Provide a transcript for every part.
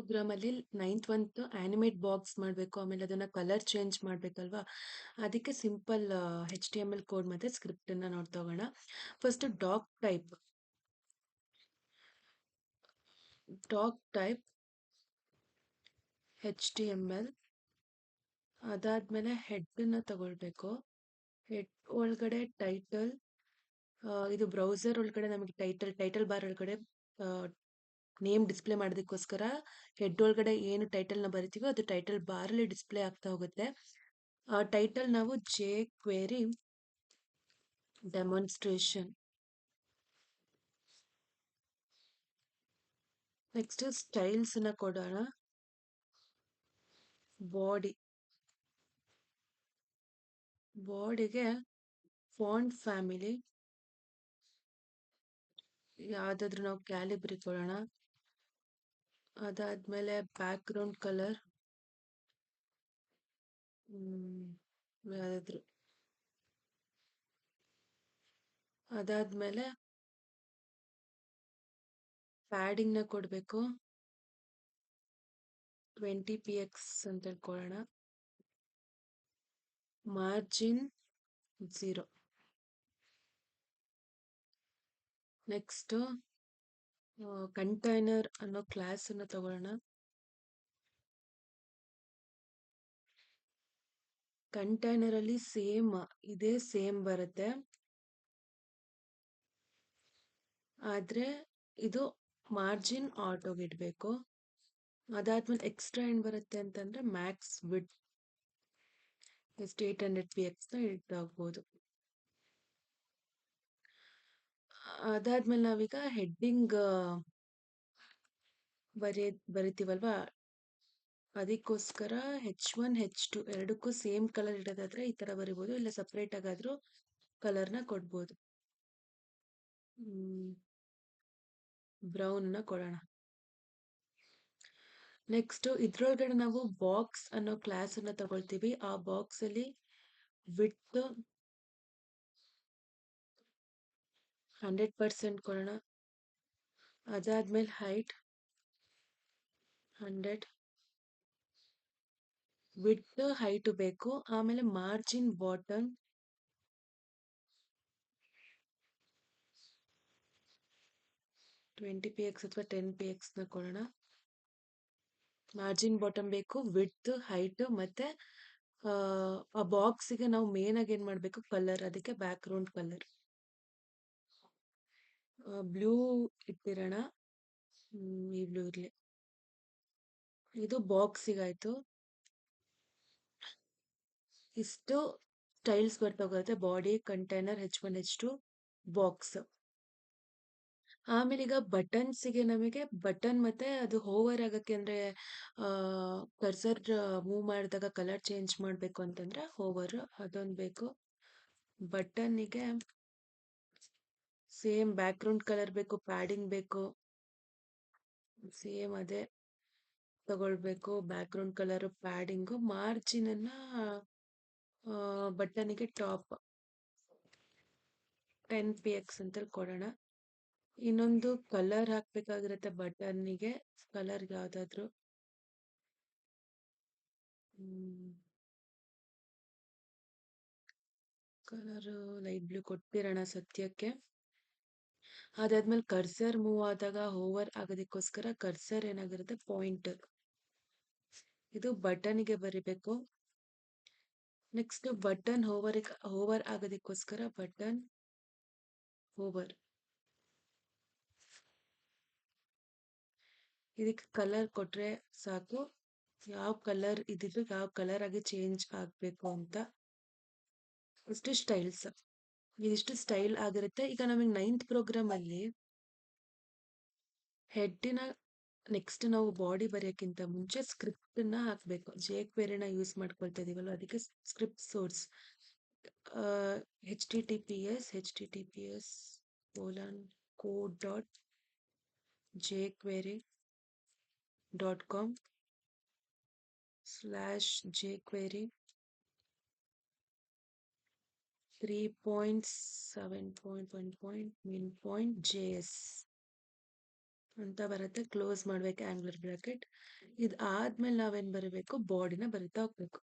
ಪ್ರೋಗ್ರಾಮಲ್ಲಿ ninth ಒಂದು animate box ಮಾಡಬೇಕು ಆಮೇಲೆ ಅದನ್ನ ಕಲರ್ ಚೇಂಜ್ ಮಾಡಬೇಕಲ್ವಾ ಅದಕ್ಕೆ ಸಿಂಪಲ್ HTML ಕೋಡ್ ಮತ್ತೆ ಸ್ಕ್ರಿಪ್ಟ್ ಅನ್ನ ನೋಡ್ತಾ ಹೋಗೋಣ. First doctype HTML. ಅದಾದ್ಮೇಲೆ ಹೆಡ್ ಅನ್ನ ತಗೊಳ್ಬೇಕು. ಹೆಡ್ ಒಳಗಡೆ ಟೈಟಲ್. ಇದು ಬ್ರೌಸರ್ ಒಳಗಡೆ ನಮಗೆ ಟೈಟಲ್ ಬಾರ್ ಒಳಗಡೆ ನೇಮ್ ಡಿಸ್ಪ್ಲೇ ಮಾಡೋದಕ್ಕೋಸ್ಕರ ಹೆಡ್ ಒಳಗಡೆ ಏನು ಟೈಟಲ್ ನ ಬರಿತೀವೋ ಅದು ಟೈಟಲ್ ಬಾರ್ ಅಲ್ಲಿ ಡಿಸ್ಪ್ಲೇ ಆಗ್ತಾ ಹೋಗುತ್ತೆ. ಟೈಟಲ್ ನಾವು jQuery ಡೆಮಾನ್ಸ್ಟ್ರೇಷನ್. ನೆಕ್ಸ್ಟ್ ಸ್ಟೈಲ್ಸ್ ನ ಕೊಡೋಣ. ಬಾಡಿಗೆ ಫಾಂಟ್ ಫ್ಯಾಮಿಲಿ ಯಾವ್ದಾದ್ರು ನಾವು ಕ್ಯಾಲಿಬ್ರಿ ಕೊಡೋಣ. ಅದಾದ್ಮೇಲೆ ಬ್ಯಾಕ್ ಗ್ರೌಂಡ್ ಕಲರ್ ಯಾವ್ದಾದ್ರು. ಅದಾದ್ಮೇಲೆ ಪ್ಯಾಡಿಂಗ್ ನ ಕೊಡ್ಬೇಕು 20px ಅಂತ ಹೇಳ್ಕೊಳ್ಳೋಣ. ಮಾರ್ಜಿನ್ 0. ನೆಕ್ಸ್ಟ್ ಕಂಟೈನರ್ ಅನ್ನೋ ಕ್ಲಾಸ್ ಅನ್ನ ತಗೊಳ್ಳೋಣ. ಕಂಟೈನರ್ ಅಲ್ಲಿ ಸೇಮ್ ಬರುತ್ತೆ, ಆದ್ರೆ ಇದು ಮಾರ್ಜಿನ್ ಆಟೋಗೆ ಇಡಬೇಕು. ಅದಾದ್ಮೇಲೆ ಎಕ್ಸ್ಟ್ರಾ ಏನ್ ಬರುತ್ತೆ ಅಂತಂದ್ರೆ ಮ್ಯಾಕ್ಸ್ ವಿಡ್ತ್ 800px ನ ಇಟ್ಟಾಗ್ಬೋದು. ಅದಾದ್ಮೇಲೆ ನಾವೀಗ ಹೆಡ್ಡಿಂಗ್ ಬರಿತೀವಲ್ವಾ, ಅದಕ್ಕೋಸ್ಕರ H1 H2 ಎರಡಕ್ಕೂ ಸೇಮ್ ಕಲರ್ ಇಡೋದಾದ್ರೆ ಈ ತರ ಬರಿಬೋದು, ಇಲ್ಲ ಸಪ್ರೇಟ್ ಆಗಾದ್ರೂ ಕಲರ್ನ ಕೊಡ್ಬೋದು. ಬ್ರೌನ್ ನ ಕೊಡೋಣ. ನೆಕ್ಸ್ಟ್ ಇದ್ರೊಳಗಡೆ ನಾವು ಬಾಕ್ಸ್ ಅನ್ನೋ ಕ್ಲಾಸ್ ಅನ್ನ ತಗೊಳ್ತೀವಿ. ಆ ಬಾಕ್ಸ್ ಅಲ್ಲಿ ವಿಡ್ತ್ 100% ಕೊಡೋಣ. ಅದಾದ್ಮೇಲೆ ಹೈಟ್ 100. ವಿಡ್ತ್ ಹೈಟ್ ಬೇಕು. ಆಮೇಲೆ ಮಾರ್ಜಿನ್ ಬಾಟಮ್ 20px ಅಥವಾ 10px ನ ಕೊಡೋಣ. ಮಾರ್ಜಿನ್ ಬಾಟಮ್ ಬೇಕು, ವಿಡ್ತ್ ಹೈಟ್ ಮತ್ತೆ ಆ ಬಾಕ್ಸ್ಗೆ ನಾವು ಮೇನ್ ಆಗಿ ಏನ್ ಮಾಡ್ಬೇಕು ಕಲರ್, ಅದಕ್ಕೆ ಬ್ಯಾಕ್ ಗ್ರೌಂಡ್ ಕಲರ್ ಬ್ಲೂ ಇಟ್ಟಿರೋಣ. ಈ ಬ್ಲೂ ಇರ್ಲಿ. ಇದು ಬಾಕ್ಸಿಗಾಯ್ತು. ಇಷ್ಟು ಸ್ಟೈಲ್ಸ್ ಬರ್ತಾ body, container, H1 H2 box. ಆಮೇಲೆ ಈಗ ಬಟನ್ಸ್ಗೆ ನಮಗೆ ಬಟನ್ ಮತ್ತೆ ಅದು ಹೋವರ್ ಆಗಕ್ಕೆ ಅಂದ್ರೆ ಕರ್ಸರ್ ಮೂವ್ ಮಾಡಿದಾಗ ಕಲರ್ ಚೇಂಜ್ ಮಾಡಬೇಕು ಅಂತಂದ್ರೆ ಹೋವರ್ ಅದೊಂದು ಬೇಕು. ಬಟನ್ನಿಗೆ ಸೇಮ್ ಬ್ಯಾಕ್ ಗ್ರೌಂಡ್ ಕಲರ್ ಬೇಕು, ಪ್ಯಾಡಿಂಗ್ ಬೇಕು, ಸೇಮ್ ಅದೇ ತಗೊಳ್ಬೇಕು. Background colour, padding. Margin ಅನ್ನ ಬಟನ್ನಿಗೆ ಟಾಪ್ 10px ಅಂತ ಕೊಡೋಣ. ಇನ್ನೊಂದು ಕಲರ್ ಹಾಕ್ಬೇಕಾಗಿರುತ್ತೆ ಬಟನ್ನಿಗೆ. ಕಲರ್ ಯಾವ್ದಾದ್ರು ಕಲರ್ ಲೈಟ್ ಬ್ಲೂ ಕೊಟ್ಟಿರೋಣ ಸದ್ಯಕ್ಕೆ. ಅದಾದ್ಮೇಲೆ ಕರ್ಸರ್ ಮೂವ್ ಆದಾಗ ಹೋವರ್ ಆಗೋದಕ್ಕೋಸ್ಕರ ಕರ್ಸರ್ ಏನಾಗಿರುತ್ತೆ ಪಾಯಿಂಟರ್. ಇದು ಬಟನ್ಗೆ ಬರಿಬೇಕು. ನೆಕ್ಸ್ಟ್ ಬಟನ್ ಹೋವರ್ ಆಗೋದಕ್ಕೋಸ್ಕರ ಬಟನ್ ಹೋವರ್. ಇದಕ್ಕೆ ಕಲರ್ ಕೊಟ್ರೆ ಸಾಕು, ಯಾವ ಕಲರ್ ಇದಿದ್ರು ಯಾವ ಕಲರ್ ಆಗಿ ಚೇಂಜ್ ಆಗ್ಬೇಕು ಅಂತ. ಇಷ್ಟು ಸ್ಟೈಲ್ಸ್. ಇದಿಷ್ಟು ಸ್ಟೈಲ್ ಆಗಿರುತ್ತೆ. ಈಗ ನಮಗೆ 9th ಪ್ರೋಗ್ರಾಮ್ ಅಲ್ಲಿ ಹೆಡ್ಡಿನ ನೆಕ್ಸ್ಟ್ ನಾವು ಬಾಡಿ ಬರೆಯೋಕ್ಕಿಂತ ಮುಂಚೆ ಸ್ಕ್ರಿಪ್ಟ್ ನ ಹಾಕ್ಬೇಕು. jQuery ನ ಯೂಸ್ ಮಾಡ್ಕೊಳ್ತಾ ಇದೀವಲ್ಲ, ಅದಕ್ಕೆ ಸ್ಕ್ರಿಪ್ಟ್ ಸೋರ್ಸ್ https://code.jquery.com/jQuery 3.7.1.min.js. ಅಂತ ಬರುತ್ತೆ. ಕ್ಲೋಸ್ ಮಾಡ್ಬೇಕು ಆಂಗ್ಲರ್ ಬ್ರಾಕೆಟ್. ಇದು ಆದ್ಮೇಲೆ ನಾವೇನ್ ಬರೀಬೇಕು, ಬಾಡಿನ ಬರಿತಾ ಹೋಗ್ಬೇಕು.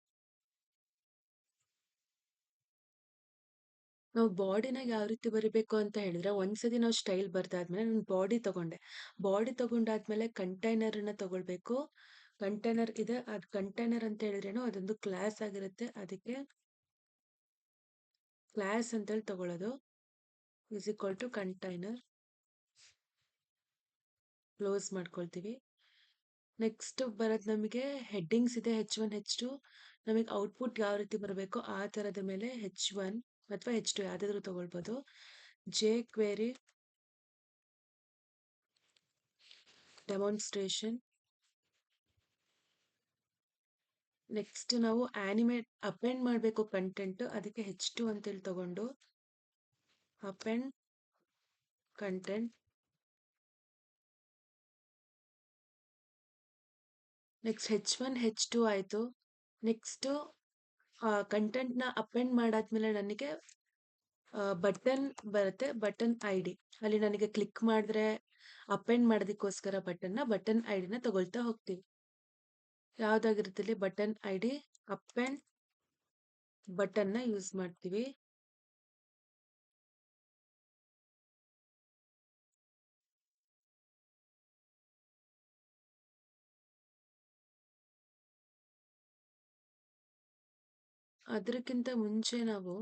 ನಾವು ಬಾಡಿನ ಯಾವ ರೀತಿ ಬರಿಬೇಕು ಅಂತ ಹೇಳಿದ್ರೆ, ಒಂದ್ಸತಿ ನಾವು ಸ್ಟೈಲ್ ಬರ್ದಾದ್ಮೇಲೆ ನಾನು ಬಾಡಿ ತಗೊಂಡೆ. ಬಾಡಿ ತಗೊಂಡಾದ್ಮೇಲೆ ಕಂಟೈನರ್ನ ತಗೊಳ್ಬೇಕು. ಕಂಟೈನರ್ ಇದೆ, ಅದು ಕಂಟೈನರ್ ಅಂತ ಹೇಳಿದ್ರೇನು ಅದೊಂದು ಕ್ಲಾಸ್ ಆಗಿರುತ್ತೆ. ಅದಕ್ಕೆ ಕ್ಲಾಸ್ ಅಂತೇಳಿ ತಗೊಳ್ಳೋದು. Is equal to container. Close ಮಾಡ್ಕೊಳ್ತೀವಿ. ನೆಕ್ಸ್ಟ್ ಬರೋದು ನಮಗೆ ಹೆಡ್ಡಿಂಗ್ಸ್ ಇದೆ, H1 H2. ನಮಗೆ ಔಟ್ಪುಟ್ ಯಾವ ರೀತಿ ಬರಬೇಕು ಆ ಥರದ ಮೇಲೆ H1 ಅಥವಾ H2 ಯಾವುದಾದ್ರೂ ತಗೊಳ್ಬೋದು. J query demonstration. ನೆಕ್ಸ್ಟ್ ನಾವು ಆನಿಮೇಟ್ ಅಪೆಂಡ್ ಮಾಡಬೇಕು ಕಂಟೆಂಟ್, ಅದಕ್ಕೆ H2 ಅಂತೇಳಿ ತಗೊಂಡು append content. Next H1 H2 ಆಯಿತು. ನೆಕ್ಸ್ಟು ಕಂಟೆಂಟ್ನ ಅಪೆಂಡ್ ಮಾಡಾದ್ಮೇಲೆ ನನಗೆ ಬಟನ್ ಬರುತ್ತೆ, ಬಟನ್ ಐ ಡಿ. ಅಲ್ಲಿ ನನಗೆ ಕ್ಲಿಕ್ ಮಾಡಿದ್ರೆ ಅಪೆಂಡ್ ಮಾಡೋದಕ್ಕೋಸ್ಕರ ಬಟನ್ ಐ ಡಿನ ತಗೊಳ್ತಾ ಹೋಗ್ತೀವಿ. ಯಾವ್ದಾಗಿರುತ್ತೆ ಬಟನ್ ಐ ಡಿ, ಅಪೆಂಡ್ ಬಟನ್ನ ಯೂಸ್ ಮಾಡ್ತೀವಿ. ಅದಕ್ಕಿಂತ ಮುಂಚೆ ನಾವು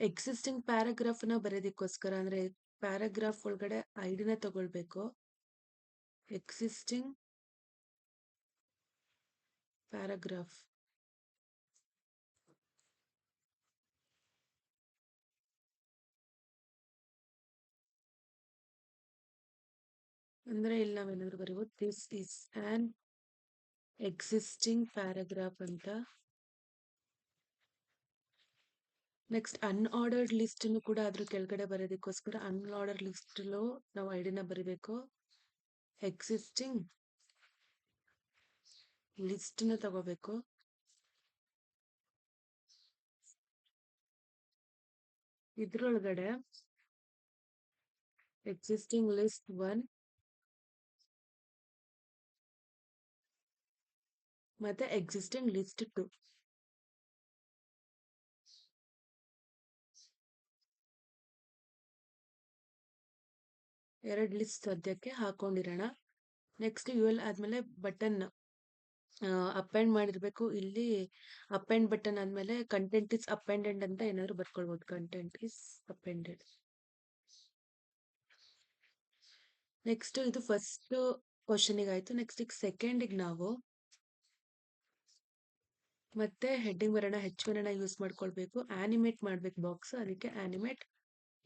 ಎಕ್ಸಿಸ್ಟಿಂಗ್ ಪ್ಯಾರಾಗ್ರಾಫ್ನ ಬರೆಯೋದಕ್ಕೋಸ್ಕರ, ಅಂದ್ರೆ ಪ್ಯಾರಾಗ್ರಾಫ್ ಒಳಗಡೆ ಐ ಡಿನ ತಗೊಳ್ಬೇಕು. Existing paragraph. ಅಂದ್ರೆ ಇಲ್ಲಿ ನಾವೇನಾದ್ರು ಬರೀಬೋದು, this is an existing paragraph ಅಂತ. ನೆಕ್ಸ್ಟ್ ಅನ್ಆರ್ಡರ್ಡ್ ಲಿಸ್ಟ್ ಕೂಡ ಅದ್ರ ಕೆಳಗಡೆ ಬರೋದಕ್ಕೋಸ್ಕರ ಅನ್ಆರ್ಡರ್ಡ್ ಲಿಸ್ಟ್ ನಾವು ಐ ಡಿನ ಬರೀಬೇಕು. ಎಕ್ಸಿಸ್ಟಿಂಗ್ ಲಿಸ್ಟ್ನ ತಗೋಬೇಕು. ಇದ್ರೊಳಗಡೆ ಎಕ್ಸಿಸ್ಟಿಂಗ್ ಲಿಸ್ಟ್ 1 ಮತ್ತೆ ಎಕ್ಸಿಸ್ಟಿಂಗ್ ಲಿಸ್ಟ್ 2 ಎರಡು ಲಿಸ್ಟ್ ಸದ್ಯಕ್ಕೆ ಹಾಕೊಂಡಿರೋಣ. ನೆಕ್ಸ್ಟ್ UL ಆದ್ಮೇಲೆ ಬಟನ್ ಅಪೆಂಡ್ ಮಾಡಿರ್ಬೇಕು. ಇಲ್ಲಿ ಅಪೆಂಡ್ ಬಟನ್ ಆದ್ಮೇಲೆ ಕಂಟೆಂಟ್ ಇಸ್ ಅಪೆಂಡೆಡ್ ಅಂತ ಏನಾದ್ರು ಬರ್ಕೊಳ್ಬೋದು. Content is appended. ನೆಕ್ಸ್ಟ್ ಇದು ಫಸ್ಟ್ ಕ್ವಶನಿಗೆ ಆಯ್ತು. ನೆಕ್ಸ್ಟ್ ಈಗ ಸೆಕೆಂಡಿಗೆ ನಾವು ಮತ್ತೆ ಹೆಡ್ಡಿಂಗ್ ಬರೋಣ. H1 ಅನ್ನ ಯೂಸ್ ಮಾಡ್ಕೊಳ್ಬೇಕು. ಆನಿಮೇಟ್ ಮಾಡ್ಬೇಕು ಬಾಕ್ಸ್, ಅದಕ್ಕೆ animate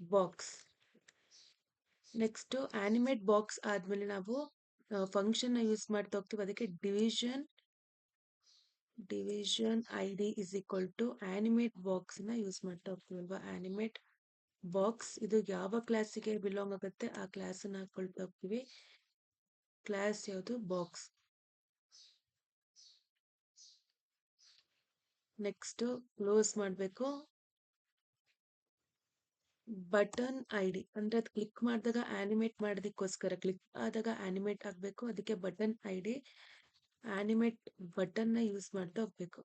box. Next animate box ಆದ್ಮೇಲೆ ನಾವು ಫಂಕ್ಷನ್ ಯೂಸ್ ಮಾಡ್ತಾ ಹೋಗ್ತೀವಿ. ಅದಕ್ಕೆ division I D is equal to animate box ನ ಯೂಸ್ ಮಾಡ್ತಾ ಹೋಗ್ತೀವಲ್ವಾ. ಆನಿಮೇಟ್ ಬಾಕ್ಸ್ ಇದು ಯಾವ ಕ್ಲಾಸಿಗೆ ಬಿಲಾಂಗ್ ಆಗುತ್ತೆ ಆ ಕ್ಲಾಸ್ ಅನ್ನ ಹಾಕೊಳ್ತಾ ಹೋಗ್ತೀವಿ. ಕ್ಲಾಸ್ ಯಾವುದು, ಬಾಕ್ಸ್. ನೆಕ್ಸ್ಟ್ ಕ್ಲೋಸ್ ಮಾಡಬೇಕು. ಬಟನ್ ಐ ಡಿ ಅಂದ್ರೆ ಅದು ಕ್ಲಿಕ್ ಮಾಡಿದಾಗ ಆನಿಮೇಟ್ ಮಾಡೋದಕ್ಕೋಸ್ಕರ, ಕ್ಲಿಕ್ ಆದಾಗ ಆನಿಮೇಟ್ ಆಗಬೇಕು. ಅದಕ್ಕೆ button I D animate button ನ ಯೂಸ್ ಮಾಡ್ತಾ ಹೋಗ್ಬೇಕು.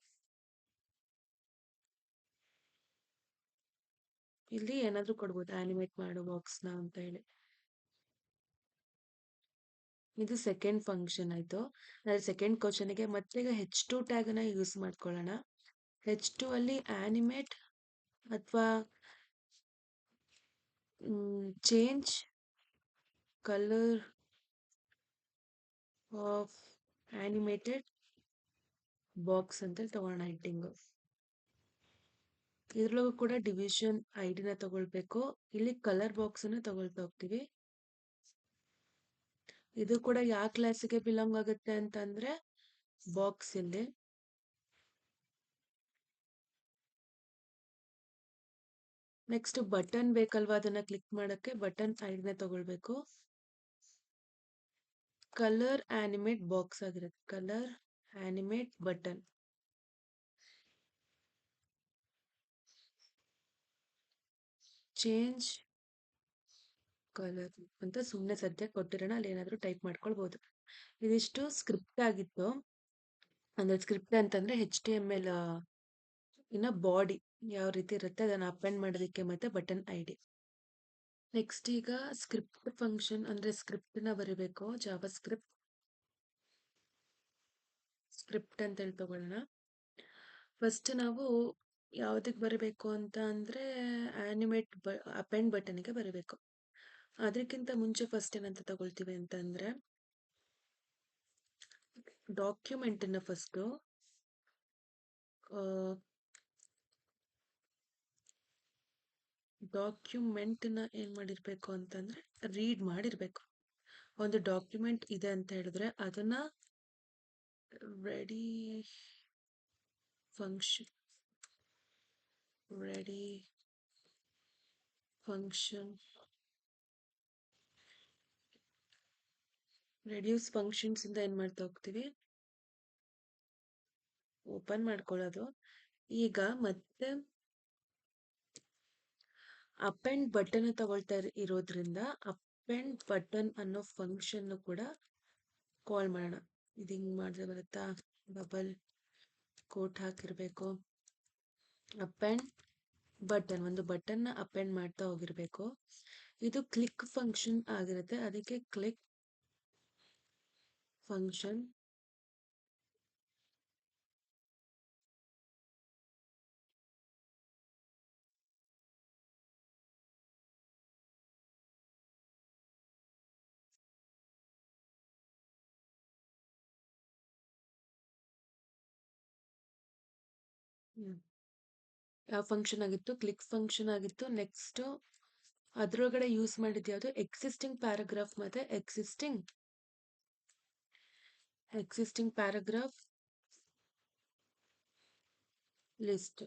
ಇಲ್ಲಿ ಏನಾದ್ರೂ ಕೊಡ್ಬೋದು, ಆನಿಮೇಟ್ ಮಾಡೋ ಬಾಕ್ಸ್ ನ ಅಂತ ಹೇಳಿ. ಇದು ಸೆಕೆಂಡ್ ಫಂಕ್ಷನ್ ಆಯ್ತು. ಸೆಕೆಂಡ್ ಕ್ವಶನ್ಗೆ ಮತ್ತೆ ಈಗ H2 ಟ್ಯಾಗ್ ನ ಯೂಸ್ ಮಾಡ್ಕೊಳ್ಳೋಣ. H2 ಅಲ್ಲಿ ಆನಿಮೇಟ್ ಅಥವಾ change colour of animated box ಅಂತ ತಗೋಣ ಹೆಡ್ಡಿಂಗ್. ಇದ್ರೊಳಗೂ ಕೂಡ ಡಿವಿಷನ್ ಐ ಡಿನ ತಗೊಳ್ಬೇಕು. ಇಲ್ಲಿ ಕಲರ್ ಬಾಕ್ಸ್ ಅನ್ನ ತಗೊಳ್ತಾ ಹೋಗ್ತೀವಿ. ಇದು ಕೂಡ ಯಾವ ಕ್ಲಾಸಿಗೆ ಬಿಲಾಂಗ್ ಆಗುತ್ತೆ ಅಂತಂದ್ರೆ ಬಾಕ್ಸ್. ಇಲ್ಲಿ ನೆಕ್ಸ್ಟ್ ಬಟನ್ ಬೇಕಲ್ವಾ, ಅದನ್ನ ಕ್ಲಿಕ್ ಮಾಡಕ್ಕೆ ಬಟನ್ ಐ ಡಿನ ತಗೊಳ್ಬೇಕು. ಕಲರ್ ಆನಿಮೇಟ್ ಬಾಕ್ಸ್ ಆಗಿರುತ್ತೆ, colour animate button. Change colour ಅಂತ ಸುಮ್ಮನೆ ಸದ್ಯಕ್ಕೆ ಕೊಟ್ಟಿರೋಣ, ಅಲ್ಲಿ ಏನಾದರೂ ಟೈಪ್ ಮಾಡ್ಕೊಳ್ಬೋದು. ಇದಿಷ್ಟು ಸ್ಕ್ರಿಪ್ಟ್ ಆಗಿತ್ತು. ಅಂದ್ರೆ ಸ್ಕ್ರಿಪ್ಟ್ ಅಂತಂದ್ರೆ HTML ಇನ್ನ ಬಾಡಿ ಯಾವ ರೀತಿ ಇರುತ್ತೆ ಅದನ್ನ ಅಪೆಂಡ್ ಮಾಡೋದಕ್ಕೆ ಮತ್ತೆ ಬಟನ್ ID. ನೆಕ್ಸ್ಟ್ ಈಗ ಸ್ಕ್ರಿಪ್ಟ್ ಫಂಕ್ಷನ್ ಅಂದ್ರೆ ಸ್ಕ್ರಿಪ್ಟ್ ನ ಬರಿಬೇಕು. ಜಾವಾ ಸ್ಕ್ರಿಪ್ಟ್ ಅಂತ ಹೇಳಿ ತಗೊಳ್ಳೋಣ. ಫಸ್ಟ್ ನಾವು ಯಾವುದಕ್ಕೆ ಬರಬೇಕು ಅಂತ ಅಂದ್ರೆ ಆನಿಮೇಟ್ ಅಪೆಂಡ್ ಬಟನ್ಗೆ ಬರಬೇಕು. ಅದಕ್ಕಿಂತ ಮುಂಚೆ ಫಸ್ಟ್ ಏನಂತ ತಗೊಳ್ತೀವಿ ಅಂತ ಅಂದ್ರೆ ಡಾಕ್ಯುಮೆಂಟ್ ಅನ್ನ ಫಸ್ಟ್ ಡಾಕ್ಯುಮೆಂಟ್ ನ ಏನ್ ಮಾಡಿರ್ಬೇಕು ಅಂತಂದ್ರೆ ರೀಡ್ ಮಾಡಿರ್ಬೇಕು. ಒಂದು ಡಾಕ್ಯುಮೆಂಟ್ ಇದೆ ಅಂತ ಹೇಳಿದ್ರೆ ಅದನ್ನ ರೆಡಿ ಫಂಕ್ಷನ್ ರೆಡ್ಯೂಸ್ ಫಂಕ್ಷನ್ಸ್ ಇಂದ ಏನ್ ಮಾಡ್ತಾ ಹೋಗ್ತೀವಿ, ಓಪನ್ ಮಾಡ್ಕೊಳ್ಳೋದು. ಈಗ ಮತ್ತೆ ಅಪೆಂಡ್ ಬಟನ್ ತಗೊಳ್ತಾ ಇರೋದ್ರಿಂದ ಅಪೆಂಡ್ ಬಟನ್ ಅನ್ನೋ ಫಂಕ್ಷನ್ ಕೂಡ ಕಾಲ್ ಮಾಡೋಣ. ಇದು ಹಿಂಗ್ ಮಾಡಿದ್ರೆ ಬರುತ್ತಾ, ಬಬಲ್ ಕೋಟ್ ಹಾಕಿರ್ಬೇಕು. ಅಪೆಂಡ್ ಬಟನ್, ಒಂದು ಬಟನ್ ನ ಅಪೆಂಡ್ ಮಾಡ್ತಾ ಹೋಗಿರ್ಬೇಕು. ಇದು ಕ್ಲಿಕ್ ಫಂಕ್ಷನ್ ಆಗಿರುತ್ತೆ, ಅದಕ್ಕೆ ಕ್ಲಿಕ್ ಫಂಕ್ಷನ್. ಯಾವ ಫಂಕ್ಷನ್ ಆಗಿತ್ತು, ಕ್ಲಿಕ್ ಫಂಕ್ಷನ್ ಆಗಿತ್ತು. ನೆಕ್ಸ್ಟ್ ಅದ್ರೊಳಗಡೆ ಯೂಸ್ ಮಾಡಿದ್ ಯಾವುದು, ಎಕ್ಸಿಸ್ಟಿಂಗ್ ಪ್ಯಾರಾಗ್ರಾಫ್ ಮತ್ತೆ ಎಕ್ಸಿಸ್ಟಿಂಗ್ ಪ್ಯಾರಾಗ್ರಾಫ್ ಲಿಸ್ಟ್.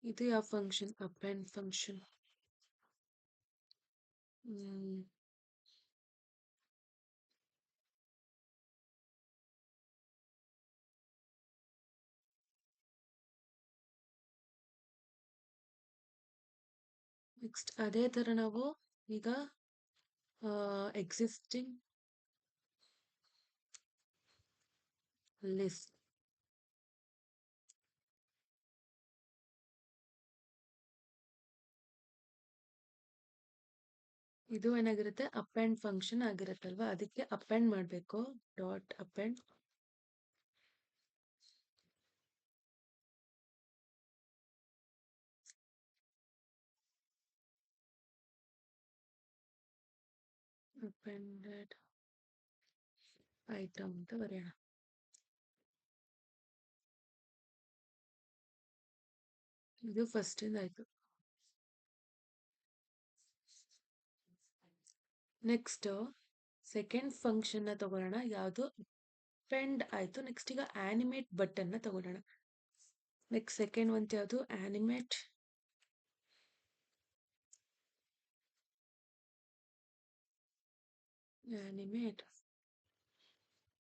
ಇದು ಯಾವ ಫಂಕ್ಷನ್, ಅಪೆಂಡ್ ಫಂಕ್ಷನ್. ನೆಕ್ಸ್ಟ್ ಅದೇ ತರ ನಾವು ಈಗ ಎಕ್ಸಿಸ್ಟಿಂಗ್ ಲಿಸ್ಟ್, ಇದು ಏನಾಗಿರುತ್ತೆ, ಅಪೆಂಡ್ ಫಂಕ್ಷನ್ ಆಗಿರುತ್ತಲ್ವಾ, ಅದಕ್ಕೆ ಅಪೆಂಡ್ ಮಾಡಬೇಕು. ಡಾಟ್ ಅಪೆಂಡ್ ಅಪೆಂಡೆಡ್ ಐಟಮ್ ಅಂತ ಬರೆಯೋಣ. ಇದು ಫಸ್ಟ್ ಇಂದ ಆಯ್ತು. ನೆಕ್ಸ್ಟ್ ಸೆಕೆಂಡ್ ಫಂಕ್ಷನ್ ನ ತಗೊಳ್ಳೋಣ. ಯಾವುದು, ಅಪೆಂಡ್ ಆಯ್ತು. ನೆಕ್ಸ್ಟ್ ಈಗ ಆನಿಮೇಟ್ ಬಟನ್ ನ ತಗೊಳ್ಳೋಣ. ನೆಕ್ಸ್ಟ್ ಸೆಕೆಂಡ್ ಒಂದು ಯಾವುದು, ಆನಿಮೇಟ್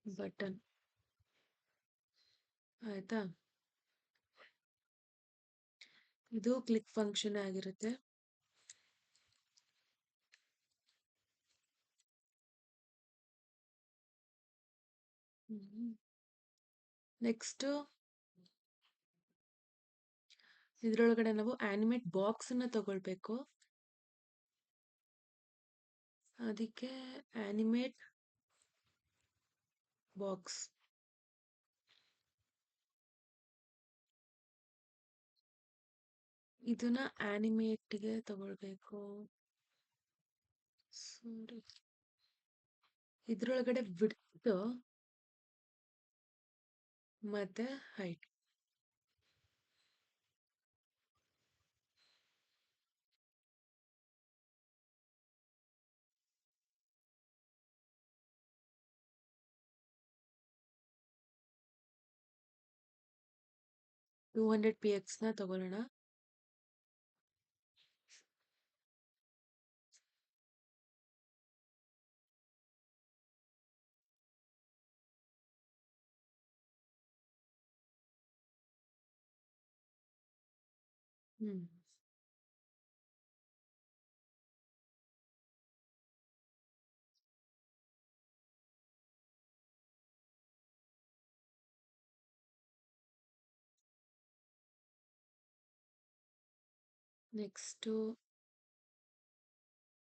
ಬಟನ್ ಆಯ್ತಾ. ಇದು ಕ್ಲಿಕ್ ಫಂಕ್ಷನ್ ಆಗಿರುತ್ತೆ. ನೆಕ್ಸ್ಟ್ ಇದ್ರೊಳಗಡೆ ನಾವು ಆನಿಮೇಟ್ ಬಾಕ್ಸ್ ಅನ್ನ ತಗೊಳ್ಬೇಕು. ಅದಕ್ಕೆ ಆನಿಮೇಟ್ ಬಾಕ್ಸ್, ಇದನ್ನ ಆನಿಮೇಟ್ಗೆ ತಗೊಳ್ಬೇಕು. ಸಾರಿ, ಇದ್ರೊಳಗಡೆ ವಿಡ್ತ್ ಮತ್ತೆ ಹೈಟ್. ಟೂ 200px ನ ತಗೊಳ್ಳೋಣ. ಹ್ಮ್ ನೆಕ್ಸ್ಟು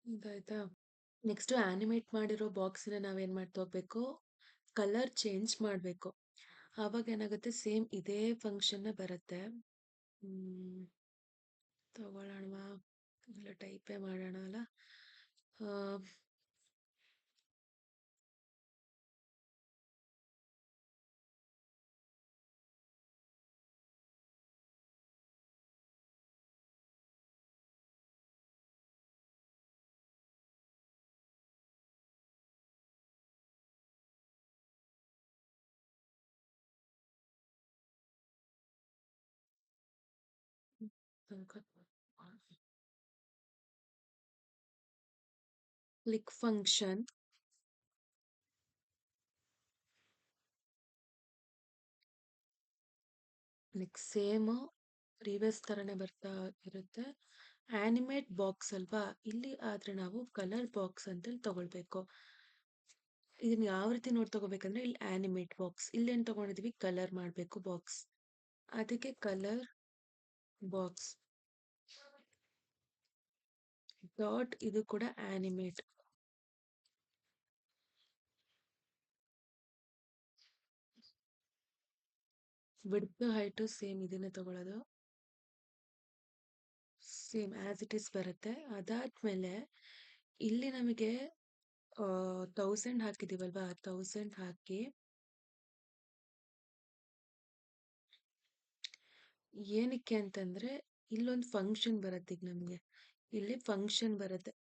ಇದಾಯ್ತಾ. ನೆಕ್ಸ್ಟ್ ಆನಿಮೇಟ್ ಮಾಡಿರೋ ಬಾಕ್ಸ್ನ ನಾವೇನ್ ಮಾಡ್ತಾ ಹೋಗ್ಬೇಕು, ಕಲರ್ ಚೇಂಜ್ ಮಾಡಬೇಕು. ಆವಾಗ ಏನಾಗುತ್ತೆ, ಸೇಮ್ ಇದೇ ಫಂಕ್ಷನ್ ಬರುತ್ತೆ. ಹ್ಮ್ ತಗೊಳ್ಳೋಣವಾ, ಇಲ್ಲ ಟೈಪೇ ಮಾಡೋಣ ಅಲ್ಲ. Click function, next same previous ತರನೇ ಬರ್ತಾ ಇರುತ್ತೆ. ಆನಿಮೇಟ್ ಬಾಕ್ಸ್ ಅಲ್ವಾ, ಇಲ್ಲಿ ಆದ್ರೆ ನಾವು ಕಲರ್ ಬಾಕ್ಸ್ ಅಂತೇಳಿ ತಗೊಳ್ಬೇಕು. ಇದನ್ನ ಯಾವ ರೀತಿ ನೋಡಿ ತಗೋಬೇಕಂದ್ರೆ, ಇಲ್ಲಿ ಆನಿಮೇಟ್ ಬಾಕ್ಸ್, ಇಲ್ಲೇನ್ ತಗೊಂಡಿದೀವಿ, ಕಲರ್ ಮಾಡಬೇಕು ಬಾಕ್ಸ್, ಅದಕ್ಕೆ ಕಲರ್ ಬಾಕ್ಸ್ ಡಾಟ್, ಇದು ಕೂಡ ಆನಿಮೇಟ್. ವಿಡ್ತ್ ಹೈಟ್ ಸೇಮ್ ಇದನ್ನೇ ತಗೊಳ್ಳೋದು, ಸೇಮ್ ಆಸ್ ಇಟ್ ಇಸ್ ಬರುತ್ತೆ. ಅದಾದ್ಮೇಲೆ ಇಲ್ಲಿ ನಮಗೆ 1000 ಹಾಕಿದೀವಲ್ವಾ, 1000 ಹಾಕಿ ಏನಕ್ಕೆ ಅಂತಂದ್ರೆ ಇಲ್ಲೊಂದು ಫಂಕ್ಷನ್ ಬರುತ್ತೆ. ಈಗ ನಮಗೆ ಇಲ್ಲಿ ಫಂಕ್ಷನ್ ಬರುತ್ತೆ,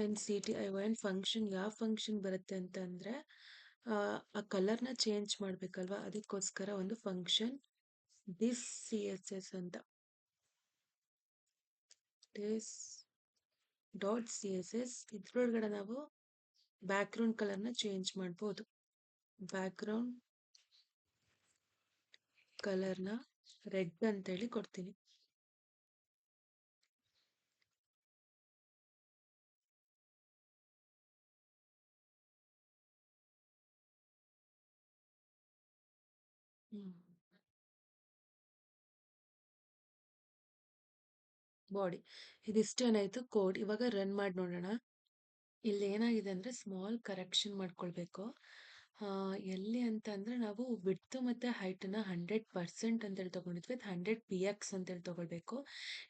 NCTION ಫಂಕ್ಷನ್. ಯಾವ ಫಂಕ್ಷನ್ ಬರುತ್ತೆ ಅಂತಂದ್ರೆ, ಆ ಕಲರ್ನ ಚೇಂಜ್ ಮಾಡ್ಬೇಕಲ್ವಾ, ಅದಕ್ಕೋಸ್ಕರ ಒಂದು ಫಂಕ್ಷನ್ ದಿಸ್ CSS ಅಂತ, ದಿಸ್ ಡಾಟ್ CSS. ಇದ್ರೊಳಗಡೆ ನಾವು ಬ್ಯಾಕ್ ಗ್ರೌಂಡ್ ಕಲರ್ನ ಚೇಂಜ್ ಮಾಡ್ಬೋದು. ಬ್ಯಾಕ್ ಗ್ರೌಂಡ್ ಕಲರ್ನ ರೆಡ್ ಅಂತೇಳಿ ಕೊಡ್ತೀನಿ. ಬಾಡಿ, ಇದಿಷ್ಟೇನಾಯ್ತು ಕೋಡ್. ಇವಾಗ ರನ್ ಮಾಡಿ ನೋಡೋಣ. ಇಲ್ಲಿ ಏನಾಗಿದೆ ಅಂದ್ರೆ ಸ್ಮಾಲ್ ಕರೆಕ್ಷನ್ ಮಾಡ್ಕೊಳ್ಬೇಕು. ಎಲ್ಲಿ ಅಂತ ಅಂದ್ರೆ, ನಾವು ವಿಡ್ತ್ ಮತ್ತೆ ಹೈಟ್ ನ 100% ಅಂತೇಳಿ ತಗೊಂಡಿದ್ವಿ, 100px ಅಂತೇಳಿ ತಗೊಳ್ಬೇಕು.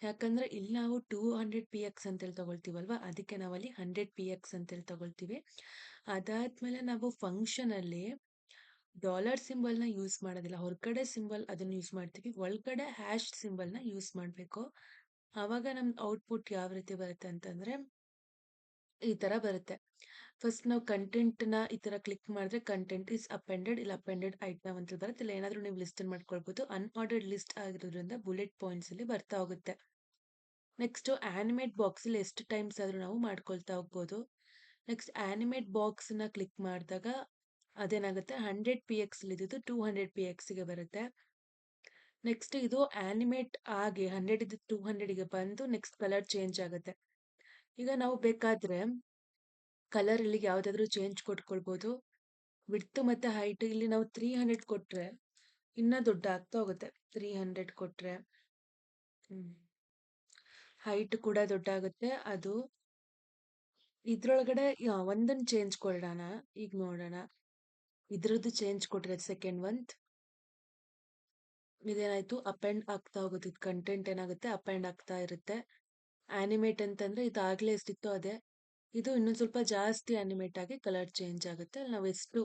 ಯಾಕಂದ್ರೆ ಇಲ್ಲಿ ನಾವು 200px ಅಂತೇಳಿ ತಗೊಳ್ತೀವಲ್ವಾ, ಅದಕ್ಕೆ ನಾವಲ್ಲಿ 100px ಅಂತೇಳಿ ತಗೊಳ್ತೀವಿ. ಅದಾದ್ಮೇಲೆ ನಾವು ಫಂಕ್ಷನ್ ಅಲ್ಲಿ $ಸಿಂಬಲ್ ನ ಯೂಸ್ ಮಾಡೋದಿಲ್ಲ, ಹೊರಗಡೆ ಸಿಂಬಲ್ ಅದನ್ನ ಯೂಸ್ ಮಾಡ್ತೀವಿ, ಒಳಗಡೆ ಹ್ಯಾಶ್ ಸಿಂಬಲ್ ನ ಯೂಸ್ ಮಾಡ್ಬೇಕು. ಆವಾಗ ನಮ್ ಔಟ್ಪುಟ್ ಯಾವ ರೀತಿ ಬರುತ್ತೆ ಅಂತಂದ್ರೆ ಈ ತರ ಬರುತ್ತೆ. ಫಸ್ಟ್ ನಾವು ಕಂಟೆಂಟ್ ನ ಈ ತರ ಕ್ಲಿಕ್ ಮಾಡಿದ್ರೆ ಕಂಟೆಂಟ್ ಇಸ್ ಅಪೆಂಡೆಡ್, ಇಲ್ಲ ಅಪೆಂಡೆಡ್ ಐಟಮ್ ಅಂತ ಬರುತ್ತೆ. ಇಲ್ಲ ಏನಾದ್ರೂ ನೀವು ಲಿಸ್ಟ್ ಮಾಡ್ಕೊಳ್ಬಹುದು. ಅನ್ಆರ್ಡರ್ಡ್ ಲಿಸ್ಟ್ ಆಗಿರೋದ್ರಿಂದ ಬುಲೆಟ್ ಪಾಯಿಂಟ್ಸ್ ಅಲ್ಲಿ ಬರ್ತಾ ಹೋಗುತ್ತೆ. ನೆಕ್ಸ್ಟ್ ಆನಿಮೇಟ್ ಬಾಕ್ಸ್ ಅಲ್ಲಿ ಎಷ್ಟು ಟೈಮ್ಸ್ ಆದ್ರೂ ನಾವು ಮಾಡ್ಕೊಳ್ತಾ ಹೋಗ್ಬೋದು. ನೆಕ್ಸ್ಟ್ ಆನಿಮೇಟ್ ಬಾಕ್ಸ್ ನ ಕ್ಲಿಕ್ ಮಾಡಿದಾಗ ಅದೇನಾಗುತ್ತೆ, 100px ಇದ್ದು 200px ಗೆ ಬರುತ್ತೆ. ನೆಕ್ಸ್ಟ್ ಇದು ಆನಿಮೇಟ್ ಆಗಿ 100 ಇದ್ದು 200 ಗೆ ಬಂದು ನೆಕ್ಸ್ಟ್ ಕಲರ್ ಚೇಂಜ್ ಆಗುತ್ತೆ. ಈಗ ನಾವು ಬೇಕಾದ್ರೆ ಕಲರ್ ಇಲ್ಲಿ ಯಾವ್ದಾದ್ರು ಚೇಂಜ್ ಕೊಟ್ಕೊಳ್ಬಹುದು. ವಿಡ್ತ್ ಮತ್ತೆ ಹೈಟ್ ಇಲ್ಲಿ ನಾವು 300 ಕೊಟ್ರೆ ಇನ್ನ ದೊಡ್ಡ ಆಗ್ತಾ ಹೋಗುತ್ತೆ. 300 ಕೊಟ್ರೆ ಹೈಟ್ ಕೂಡ ದೊಡ್ಡ ಆಗುತ್ತೆ. ಅದು ಇದ್ರೊಳಗಡೆ ಒಂದನ್ನು ಚೇಂಜ್ ಕೊಡೋಣ. ಈಗ ನೋಡೋಣ, ಇದ್ರದ್ದು ಚೇಂಜ್ ಕೊಟ್ರೆ ಸೆಕೆಂಡ್ ಒಂದ್ ಇದೇನಾಯ್ತು, ಅಪೆಂಡ್ ಆಗ್ತಾ ಹೋಗುತ್ತೆ. ಇದು ಕಂಟೆಂಟ್ ಏನಾಗುತ್ತೆ, ಅಪೆಂಡ್ ಆಗ್ತಾ ಇರುತ್ತೆ. ಆನಿಮೇಟ್ ಅಂತಂದ್ರೆ ಇದಾಗ್ಲೇ ಎಷ್ಟಿತ್ತು ಅದೇ, ಇದು ಇನ್ನೊಂದ್ ಸ್ವಲ್ಪ ಜಾಸ್ತಿ ಅನಿಮೇಟ್ ಆಗಿ ಕಲರ್ ಚೇಂಜ್ ಆಗುತ್ತೆ. ನಾವು ಎಷ್ಟು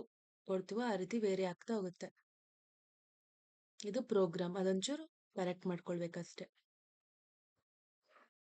ಕೊಡ್ತೀವೋ ಆ ರೀತಿ ವೇರಿ ಆಗ್ತಾ ಹೋಗುತ್ತೆ. ಇದು ಪ್ರೋಗ್ರಾಮ್, ಅದೊಂಚೂರು ಕರೆಕ್ಟ್ ಮಾಡ್ಕೊಳ್ಬೇಕಷ್ಟೆ.